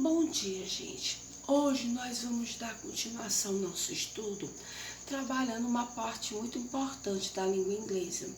Bom dia, gente. Hoje nós vamos dar continuação ao nosso estudo, trabalhando uma parte muito importante da língua inglesa,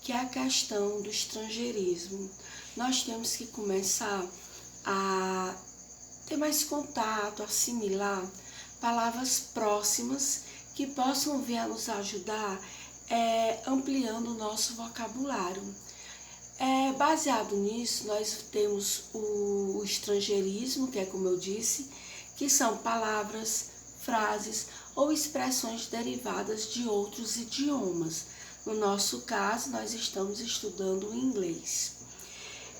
que é a questão do estrangeirismo. Nós temos que começar a ter mais contato, assimilar palavras próximas que possam vir a nos ajudar ampliando o nosso vocabulário. Baseado nisso, nós temos o estrangeirismo, que é como eu disse, que são palavras, frases ou expressões derivadas de outros idiomas. No nosso caso, nós estamos estudando o inglês.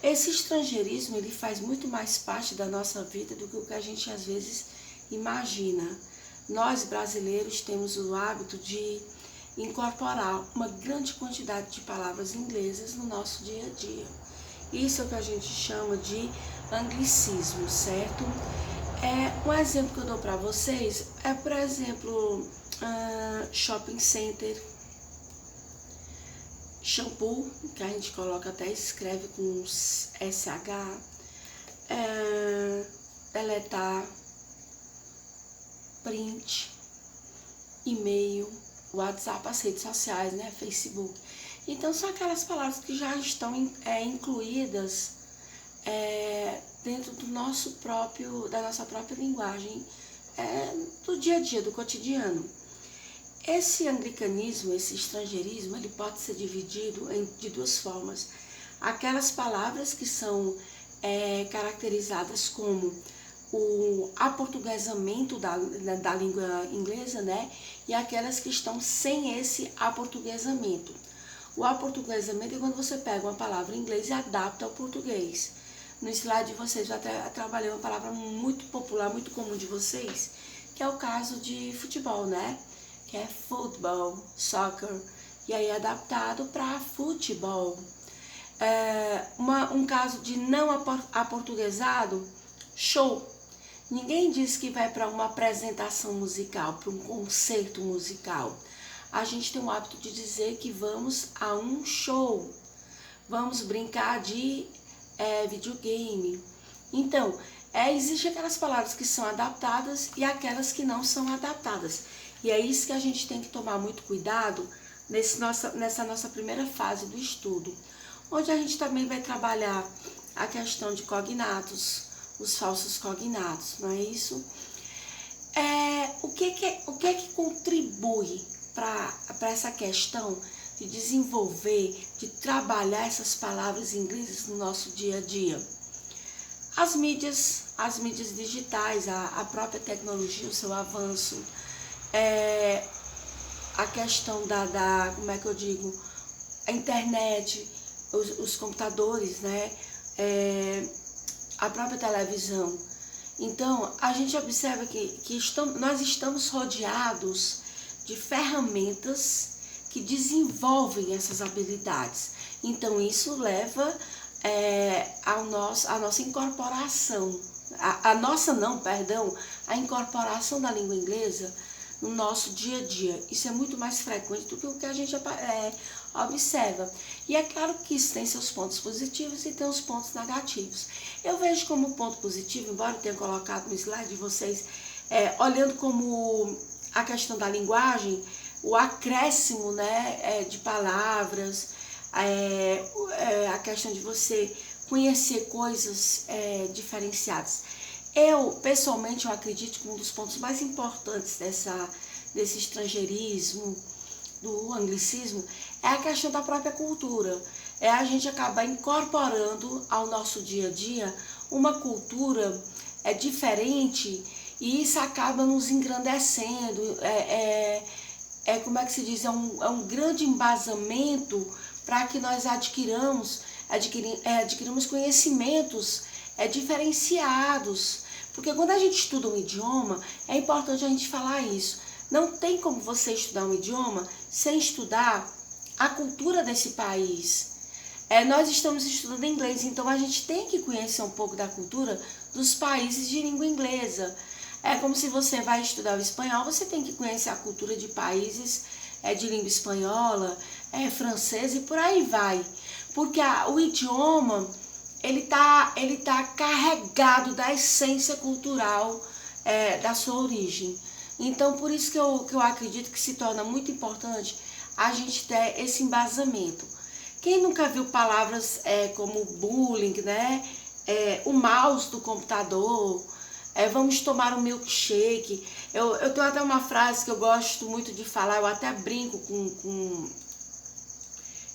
Esse estrangeirismo, ele faz muito mais parte da nossa vida do que o que a gente às vezes imagina. Nós, brasileiros, temos o hábito de incorporar uma grande quantidade de palavras inglesas no nosso dia a dia. Isso é o que a gente chama de anglicismo, certo? Um exemplo que eu dou para vocês é, por exemplo, shopping center, shampoo, que a gente coloca até escreve com SH, deletar, print, e-mail, WhatsApp, as redes sociais, né, Facebook. Então são aquelas palavras que já estão incluídas dentro do da nossa própria linguagem, do dia a dia, do cotidiano. Esse anglicanismo, esse estrangeirismo, ele pode ser dividido de duas formas. Aquelas palavras que são caracterizadas como o aportuguesamento da língua inglesa, né? E aquelas que estão sem esse aportuguesamento. O aportuguesamento é quando você pega uma palavra em inglês e adapta ao português. No slide de vocês eu até trabalhei uma palavra muito popular, muito comum de vocês, que é o caso de futebol, né? Que é football, soccer, e aí adaptado para futebol. Um caso de não aportuguesado, show. Ninguém diz que vai para uma apresentação musical, para um concerto musical. A gente tem o hábito de dizer que vamos a um show, vamos brincar de videogame. Então, existem aquelas palavras que são adaptadas e aquelas que não são adaptadas. E é isso que a gente tem que tomar muito cuidado nessa nossa primeira fase do estudo, onde a gente também vai trabalhar a questão de cognatos, os falsos cognatos, não é isso? O que contribui para essa questão de desenvolver, de trabalhar essas palavras inglesas no nosso dia a dia? As mídias digitais, a própria tecnologia, o seu avanço, a questão como é que eu digo, a internet, os computadores, né? A própria televisão. Então, a gente observa que nós estamos rodeados de ferramentas que desenvolvem essas habilidades. Então, isso leva a nossa incorporação, a incorporação da língua inglesa no nosso dia a dia. Isso é muito mais frequente do que o que a gente observa. E é claro que isso tem seus pontos positivos e tem os pontos negativos. Eu vejo como ponto positivo, embora eu tenha colocado no slide de vocês, olhando como a questão da linguagem, o acréscimo, né, de palavras, a questão de você conhecer coisas diferenciadas. Pessoalmente, eu acredito que um dos pontos mais importantes desse estrangeirismo, do anglicismo, é a questão da própria cultura. A gente acabar incorporando ao nosso dia a dia uma cultura diferente, e isso acaba nos engrandecendo. Como é que se diz? É um grande embasamento para que nós adquirimos conhecimentos diferenciados. Porque quando a gente estuda um idioma, é importante a gente falar isso. Não tem como você estudar um idioma sem estudar a cultura desse país. Nós estamos estudando inglês, então a gente tem que conhecer um pouco da cultura dos países de língua inglesa. É como se você vai estudar o espanhol, você tem que conhecer a cultura de países de língua espanhola, francesa e por aí vai. Porque o idioma, ele tá carregado da essência cultural da sua origem. Então, por isso que eu acredito que se torna muito importante a gente ter esse embasamento. Quem nunca viu palavras como bullying, né? O mouse do computador, vamos tomar um milkshake. Eu tenho até uma frase que eu gosto muito de falar, eu até brinco com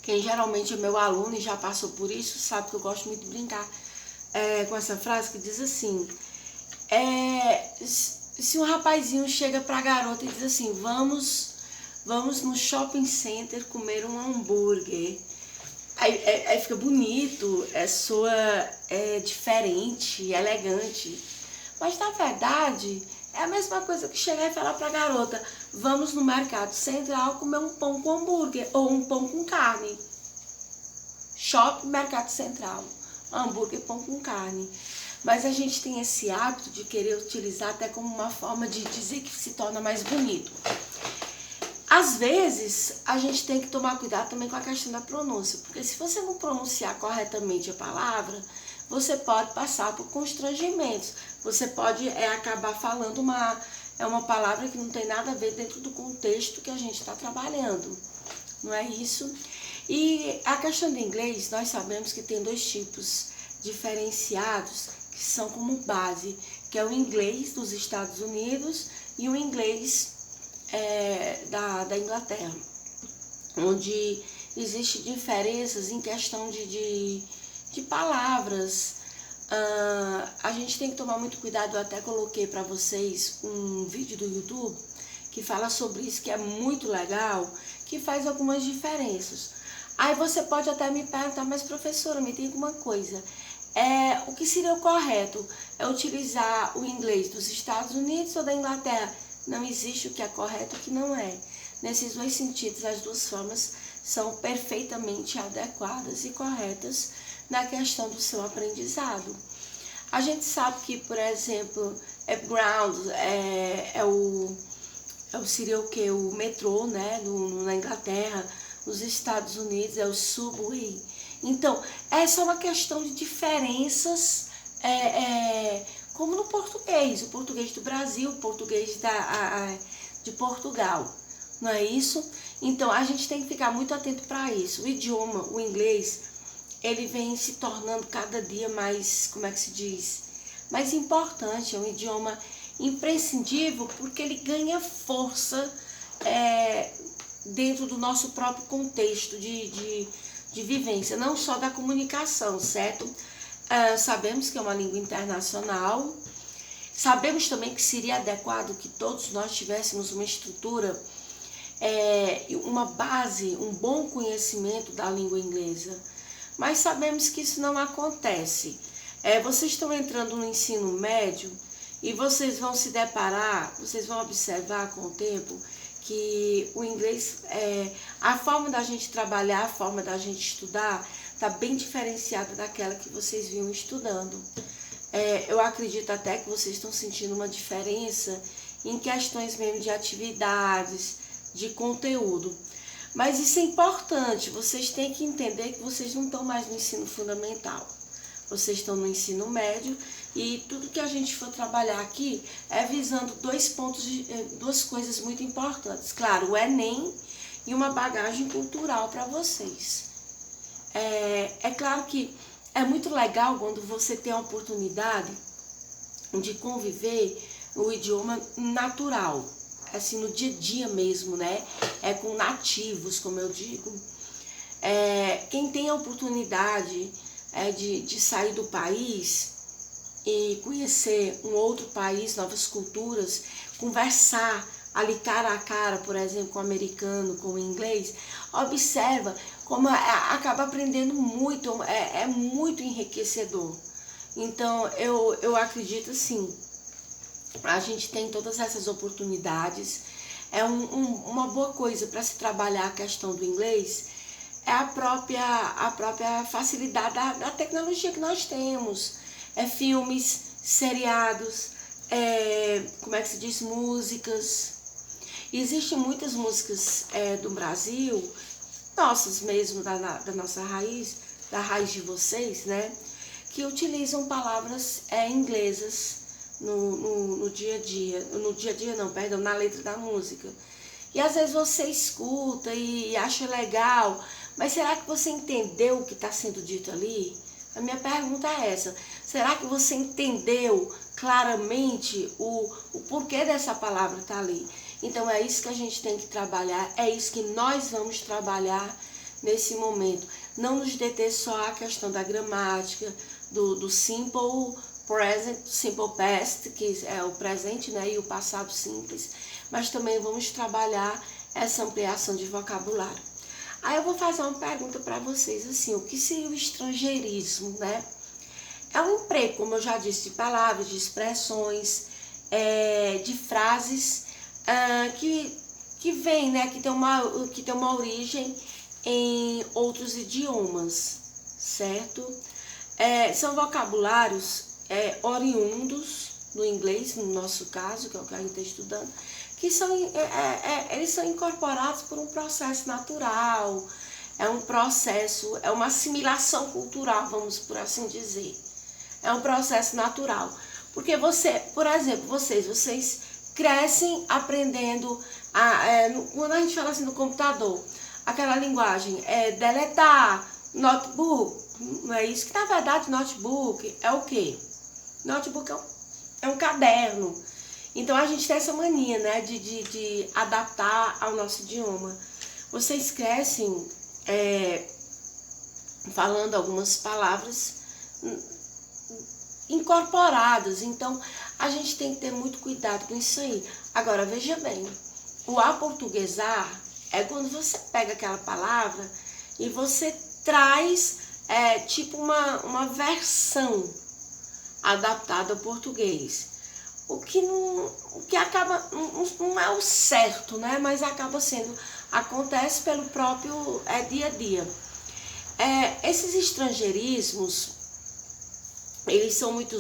quem geralmente é meu aluno e já passou por isso, sabe que eu gosto muito de brincar com essa frase que diz assim, se um rapazinho chega pra garota e diz assim, vamos no shopping center comer um hambúrguer, aí fica bonito, é diferente, elegante, mas na verdade é a mesma coisa que chegar e falar pra garota, vamos no mercado central comer um pão com hambúrguer ou um pão com carne. Shopping, mercado central, hambúrguer, pão com carne. Mas a gente tem esse hábito de querer utilizar até como uma forma de dizer que se torna mais bonito. Às vezes, a gente tem que tomar cuidado também com a questão da pronúncia, porque se você não pronunciar corretamente a palavra, você pode passar por constrangimentos. Você pode acabar falando uma palavra que não tem nada a ver dentro do contexto que a gente está trabalhando. Não é isso? E a questão do inglês, nós sabemos que tem dois tipos diferenciados que são como base, que é o inglês dos Estados Unidos e o inglês da Inglaterra, onde existem diferenças em questão de palavras. A gente tem que tomar muito cuidado, eu até coloquei para vocês um vídeo do YouTube que fala sobre isso, que é muito legal, que faz algumas diferenças. Aí você pode até me perguntar, mas professora, me diga uma coisa, o que seria o correto? É utilizar o inglês dos Estados Unidos ou da Inglaterra? Não existe o que é correto e o que não é. Nesses dois sentidos, as duas formas são perfeitamente adequadas e corretas na questão do seu aprendizado. A gente sabe que, por exemplo, ground seria o que? O metrô, né? Na Inglaterra, nos Estados Unidos é o subway. Então, essa é uma questão de diferenças, como no português, o português do Brasil, o português de Portugal, não é isso? Então, a gente tem que ficar muito atento para isso. O idioma, o inglês, ele vem se tornando cada dia mais, como é que se diz, mais importante, é um idioma imprescindível porque ele ganha força dentro do nosso próprio contexto de vivência, não só da comunicação, certo? Sabemos que é uma língua internacional, sabemos também que seria adequado que todos nós tivéssemos uma estrutura, uma base, um bom conhecimento da língua inglesa, mas sabemos que isso não acontece. Vocês estão entrando no ensino médio e vocês vão se deparar, vocês vão observar com o tempo que o inglês, a forma da gente trabalhar, a forma da gente estudar, está bem diferenciada daquela que vocês vinham estudando. Eu acredito até que vocês estão sentindo uma diferença em questões mesmo de atividades, de conteúdo. Mas isso é importante, vocês têm que entender que vocês não estão mais no ensino fundamental. Vocês estão no ensino médio e tudo que a gente for trabalhar aqui é visando duas coisas muito importantes. Claro, o Enem e uma bagagem cultural para vocês. É claro que é muito legal quando você tem a oportunidade de conviver o idioma natural, assim, no dia a dia mesmo, né? Com nativos, como eu digo. Quem tem a oportunidade de sair do país e conhecer um outro país, novas culturas, conversar ali cara a cara, por exemplo, com o americano, com o inglês, observa como acaba aprendendo muito, é muito enriquecedor. Então, eu acredito assim, a gente tem todas essas oportunidades, uma boa coisa para se trabalhar a questão do inglês, é a própria facilidade da tecnologia que nós temos. Filmes, seriados, como é que se diz, músicas. Existem muitas músicas do Brasil, nossas mesmo, da nossa raiz, da raiz de vocês, né? que utilizam palavras inglesas no dia a dia. No dia a dia não, perdão, na letra da música. E às vezes você escuta e acha legal, mas será que você entendeu o que está sendo dito ali? A minha pergunta é essa. Será que você entendeu claramente o porquê dessa palavra estar ali? Então é isso que a gente tem que trabalhar, é isso que nós vamos trabalhar nesse momento. Não nos deter só a questão da gramática, do simple present, simple past, que é o presente, né, e o passado simples, mas também vamos trabalhar essa ampliação de vocabulário. Aí eu vou fazer uma pergunta para vocês, assim, o que seria o estrangeirismo, né? É um emprego, como eu já disse, de palavras, de expressões, de frases que vem, né, que tem uma origem em outros idiomas, certo? São vocabulários oriundos do inglês, no nosso caso, que é o que a gente está estudando, que eles são incorporados por um processo natural, é uma assimilação cultural, vamos por assim dizer. É um processo natural. Porque por exemplo, vocês crescem aprendendo, quando a gente fala assim no computador, aquela linguagem deletar, notebook, não é isso? Que na verdade notebook é o quê? Notebook é um caderno. Então a gente tem essa mania, né, de adaptar ao nosso idioma. Vocês crescem falando algumas palavras incorporadas, então a gente tem que ter muito cuidado com isso aí. Agora veja bem, o aportuguesar é quando você pega aquela palavra e você traz tipo uma versão adaptada ao português. O que acaba, não é o certo, né? Mas acaba acontece pelo próprio dia a dia. Esses estrangeirismos, eles são muito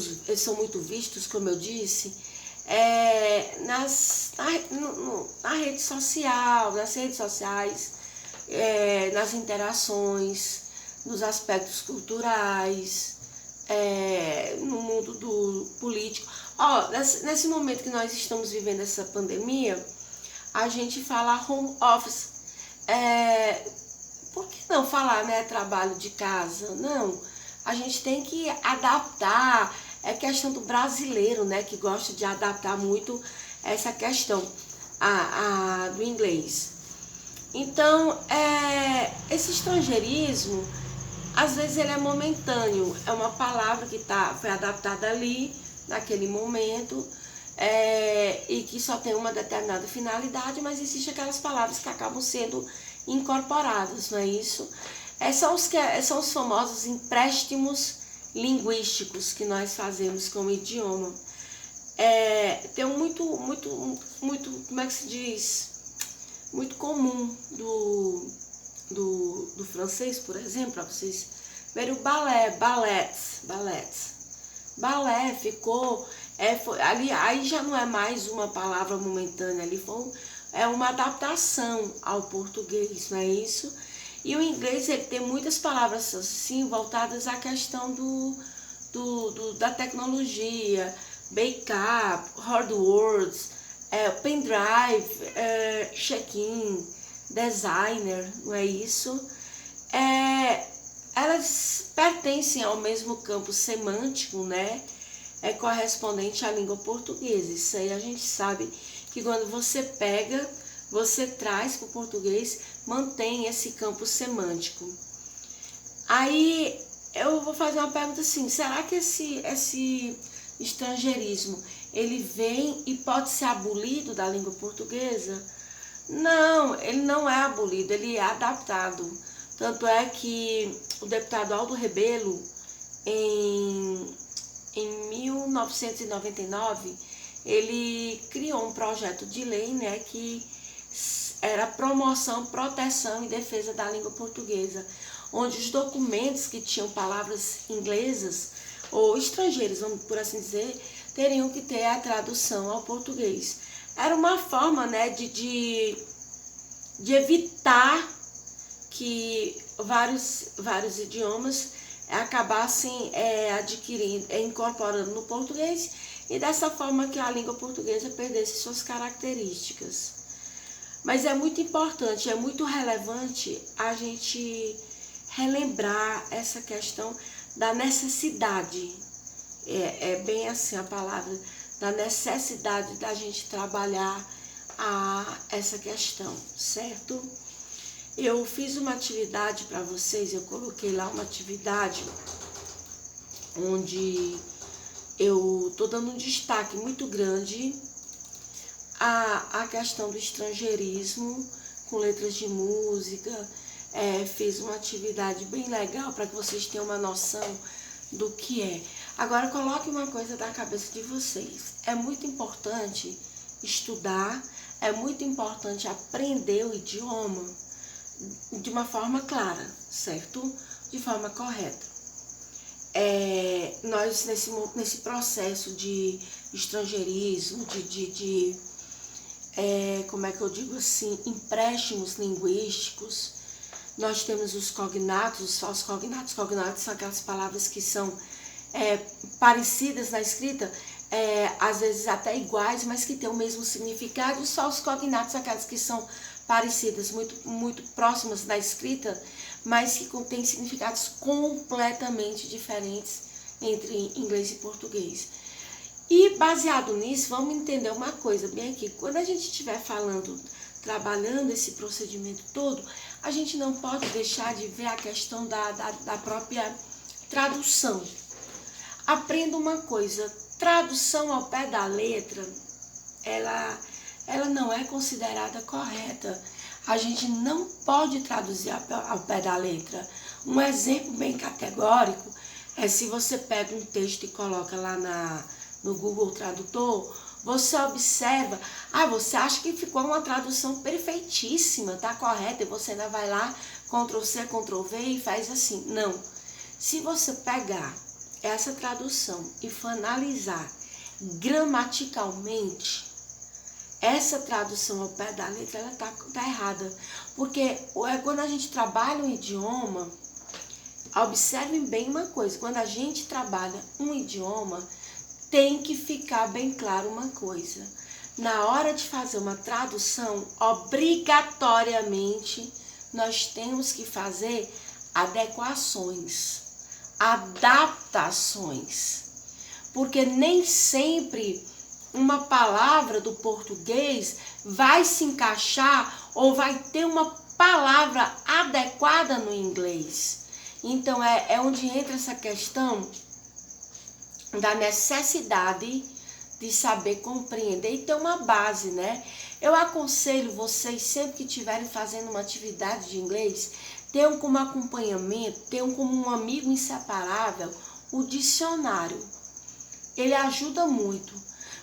vistos, como eu disse, na rede social, nas redes sociais, nas interações, nos aspectos culturais, no mundo do político. Nesse momento que nós estamos vivendo essa pandemia, a gente fala home office. Por que não falar, né, trabalho de casa? Não, a gente tem que adaptar. É questão do brasileiro, né, que gosta de adaptar muito essa questão do inglês. Então, esse estrangeirismo, às vezes ele é momentâneo, é uma palavra que foi adaptada ali, naquele momento, e que só tem uma determinada finalidade, mas existem aquelas palavras que acabam sendo incorporadas, não é isso? São os famosos empréstimos linguísticos que nós fazemos com o idioma. Tem muito, como é que se diz? Muito comum do francês, por exemplo, para vocês verem o ballets. Balé ficou, ali, aí já não é mais uma palavra momentânea, ali é uma adaptação ao português, não é isso? E o inglês, ele tem muitas palavras assim voltadas à questão da tecnologia, backup, hard words, pendrive, check-in, designer, não é isso? Elas pertencem ao mesmo campo semântico, né? Correspondente à língua portuguesa. Isso aí a gente sabe que quando você pega, você traz para o português, mantém esse campo semântico. Aí eu vou fazer uma pergunta assim, será que esse estrangeirismo, ele vem e pode ser abolido da língua portuguesa? Não, ele não é abolido, ele é adaptado. Tanto é que o deputado Aldo Rebelo, em 1999, ele criou um projeto de lei, né, que era promoção, proteção e defesa da língua portuguesa, onde os documentos que tinham palavras inglesas ou estrangeiras, vamos por assim dizer, teriam que ter a tradução ao português. Era uma forma, né, de evitar que vários idiomas acabar assim adquirindo, incorporando no português, e dessa forma que a língua portuguesa perdesse suas características. Mas é muito importante, é muito relevante a gente relembrar essa questão da necessidade, é bem assim a palavra, da necessidade da gente trabalhar essa questão, certo? Eu fiz uma atividade para vocês, eu coloquei lá uma atividade onde eu estou dando um destaque muito grande à questão do estrangeirismo, com letras de música. Fiz uma atividade bem legal para que vocês tenham uma noção do que é. Agora coloque uma coisa na cabeça de vocês. É muito importante estudar, é muito importante aprender o idioma de uma forma clara, certo? De forma correta. Nós nesse processo de estrangeirismo, como é que eu digo assim, empréstimos linguísticos, nós temos os cognatos, os falsos cognatos. Cognatos são aquelas palavras que são parecidas na escrita, às vezes até iguais, mas que têm o mesmo significado. Os falsos cognatos são aquelas que são parecidas, muito próximas da escrita, mas que contêm significados completamente diferentes entre inglês e português. E baseado nisso, vamos entender uma coisa bem aqui. Quando a gente estiver trabalhando esse procedimento todo, a gente não pode deixar de ver a questão da própria tradução. Aprenda uma coisa, tradução ao pé da letra, ela não é considerada correta. A gente não pode traduzir ao pé da letra. Um exemplo bem categórico é se você pega um texto e coloca lá no Google Tradutor, você observa, você acha que ficou uma tradução perfeitíssima, tá correta, e você ainda vai lá, Ctrl+C, Ctrl+V e faz assim. Não. Se você pegar essa tradução e for analisar gramaticalmente, essa tradução ao pé da letra, ela tá errada. Porque quando a gente trabalha um idioma, observem bem uma coisa, quando a gente trabalha um idioma, tem que ficar bem claro uma coisa. Na hora de fazer uma tradução, obrigatoriamente, nós temos que fazer adequações, adaptações. Porque nem sempre uma palavra do português vai se encaixar ou vai ter uma palavra adequada no inglês. Então, é onde entra essa questão da necessidade de saber compreender e ter uma base, né? Eu aconselho vocês, sempre que estiverem fazendo uma atividade de inglês, tenham como acompanhamento, tenham como um amigo inseparável o dicionário. Ele ajuda muito,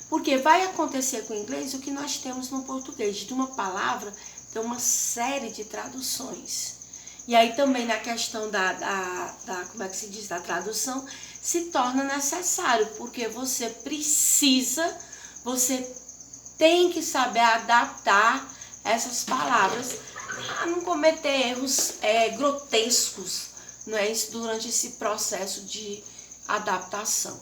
porque vai acontecer com o inglês o que nós temos no português. De uma palavra, tem uma série de traduções. E aí também na questão como é que se diz, da tradução, se torna necessário, porque você tem que saber adaptar essas palavras a não cometer erros grotescos, não é isso, durante esse processo de adaptação.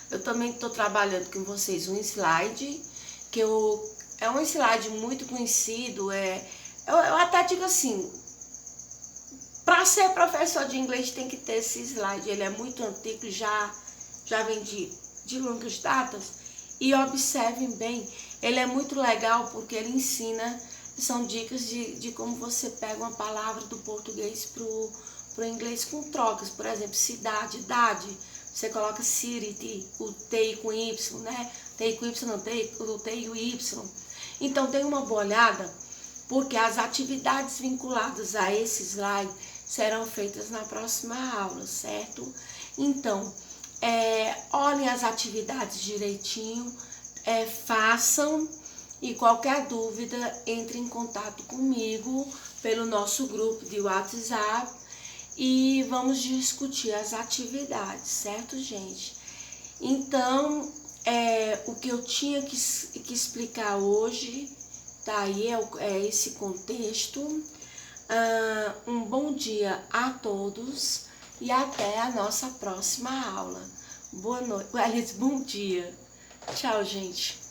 Eu também estou trabalhando com vocês um slide, é um slide muito conhecido, eu até digo assim, para ser professor de inglês tem que ter esse slide, ele é muito antigo, já vem de longas datas, e observem bem, ele é muito legal porque ele ensina, são dicas de como você pega uma palavra do português pro inglês com trocas, por exemplo, cidade, idade, você coloca city, o T com Y, né? T com Y, não, o T e o Y. Então, dê uma boa olhada, porque as atividades vinculadas a esse slide serão feitas na próxima aula, certo? Então, olhem as atividades direitinho, façam, e qualquer dúvida, entre em contato comigo pelo nosso grupo de WhatsApp e vamos discutir as atividades, certo, gente? Então, o que eu tinha que explicar hoje, tá aí, é esse contexto. Um bom dia a todos e até a nossa próxima aula. Boa noite, aliás, bom dia. Tchau, gente.